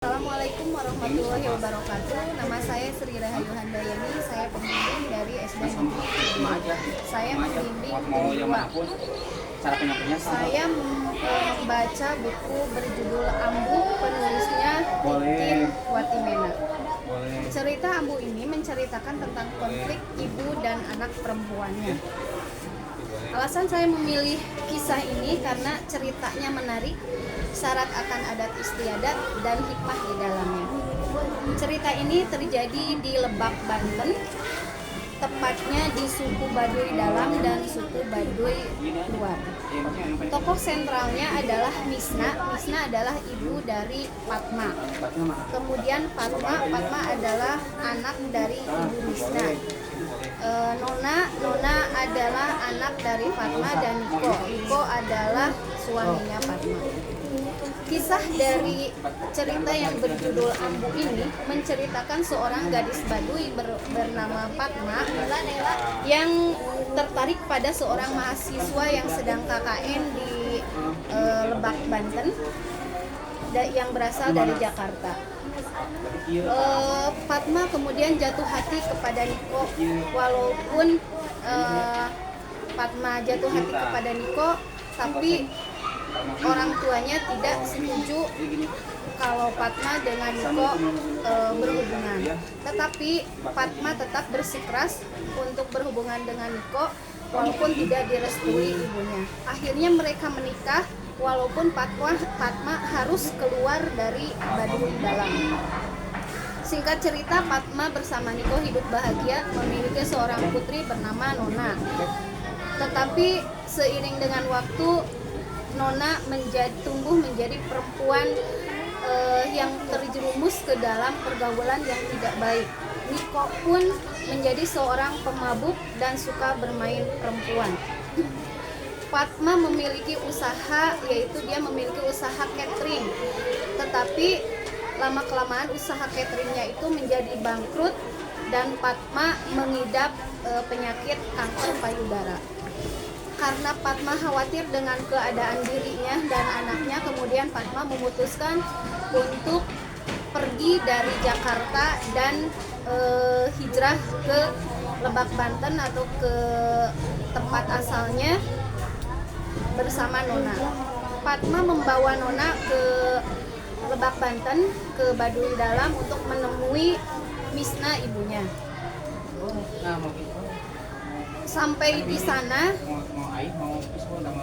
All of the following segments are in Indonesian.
Assalamualaikum warahmatullahi wabarakatuh. Nama saya Sri Rahayu Handayani. Saya pembimbing dari SD Negeri 7. Saya membimbing kedua. Saya membaca buku berjudul Ambu, penulisnya Titin Watimena. Cerita Ambu ini menceritakan tentang konflik ibu dan anak perempuannya. Alasan saya memilih kisah ini karena ceritanya menarik, syarat akan adat istiadat dan hikmah di dalamnya. Cerita ini terjadi di Lebak, Banten, tepatnya di suku Baduy Dalam dan suku Baduy Luar. Tokoh sentralnya adalah Misna. Misna adalah ibu dari Fatma. Kemudian Fatma adalah anak dari ibu Misna. Nona adalah anak dari Fatma dan Niko adalah suaminya Fatma. Kisah dari cerita yang berjudul Ambu ini menceritakan seorang gadis Baduy bernama Fatma yang tertarik pada seorang mahasiswa yang sedang KKN di Lebak, Banten yang berasal dari Jakarta. Fatma kemudian jatuh hati kepada Niko, walaupun Fatma jatuh hati kepada Niko, tapi orang tuanya tidak setuju kalau Fatma dengan Niko berhubungan. Tetapi Fatma tetap bersikeras untuk berhubungan dengan Niko walaupun tidak direstui ibunya. Akhirnya mereka menikah walaupun Fatma harus keluar dari Baduy Dalam. Singkat cerita, Fatma bersama Niko hidup bahagia memiliki seorang putri bernama Nona. Tetapi seiring dengan waktu, Nona tumbuh menjadi perempuan yang terjerumus ke dalam pergaulan yang tidak baik. Niko pun menjadi seorang pemabuk dan suka bermain perempuan. Fatma memiliki usaha, yaitu dia memiliki usaha catering. Tetapi lama-kelamaan usaha cateringnya itu menjadi bangkrut dan Fatma mengidap penyakit kanker payudara. Karena Fatma khawatir dengan keadaan dirinya dan anaknya, kemudian Fatma memutuskan untuk pergi dari Jakarta dan hijrah ke Lebak, Banten atau ke tempat asalnya bersama Nona. Fatma membawa Nona ke Lebak, Banten, ke Baduy Dalam untuk menemui Misna ibunya. Sampai di sana,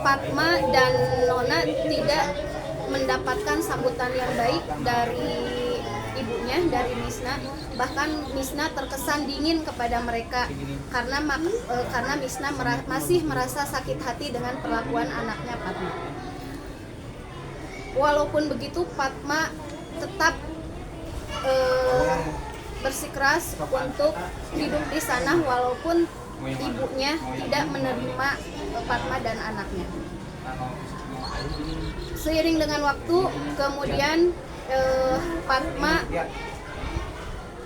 Fatma dan Nona tidak mendapatkan sambutan yang baik dari ibunya, dari Misna. Bahkan Misna terkesan dingin kepada mereka karena Misna masih merasa sakit hati dengan perlakuan anaknya Fatma. Walaupun begitu, Fatma tetap bersikeras untuk hidup di sana walaupun ibunya tidak menerima Fatma dan anaknya. Seiring dengan waktu, kemudian Fatma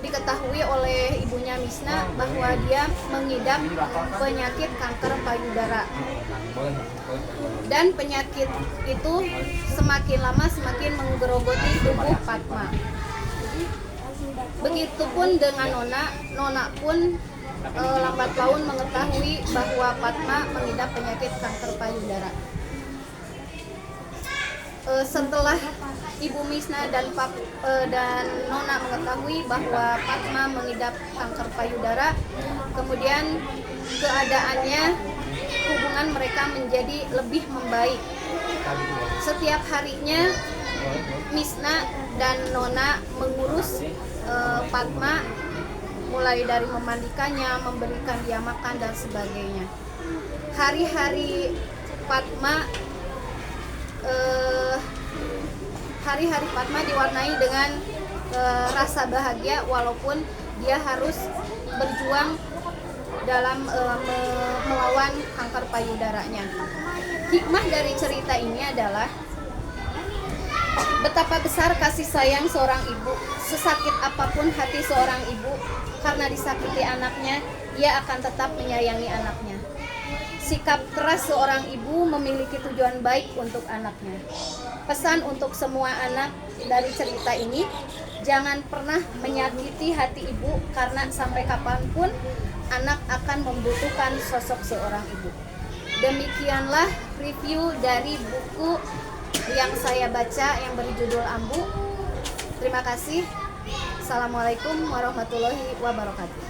diketahui oleh ibunya Misna bahwa dia mengidap penyakit kanker payudara. Dan penyakit itu semakin lama semakin menggerogoti tubuh Fatma. Begitupun dengan Nona pun lambat laun mengetahui bahwa Fatma mengidap penyakit kanker payudara. Setelah Ibu Misna dan Nona mengetahui bahwa Fatma mengidap kanker payudara, kemudian keadaannya, hubungan mereka menjadi lebih membaik. Setiap harinya Misna dan Nona mengurus Fatma, mulai dari memandikannya, memberikan dia makan dan sebagainya. Hari-hari Fatma diwarnai dengan rasa bahagia walaupun dia harus berjuang dalam melawan kanker payudaranya. Hikmah dari cerita ini adalah betapa besar kasih sayang seorang ibu. Sesakit apapun hati seorang ibu karena disakiti anaknya, ia akan tetap menyayangi anaknya. Sikap keras seorang ibu memiliki tujuan baik untuk anaknya. Pesan untuk semua anak dari cerita ini, jangan pernah menyakiti hati ibu, karena sampai kapanpun anak akan membutuhkan sosok seorang ibu. Demikianlah review dari buku yang saya baca yang berjudul Ambu. Terima kasih. Assalamualaikum warahmatullahi wabarakatuh.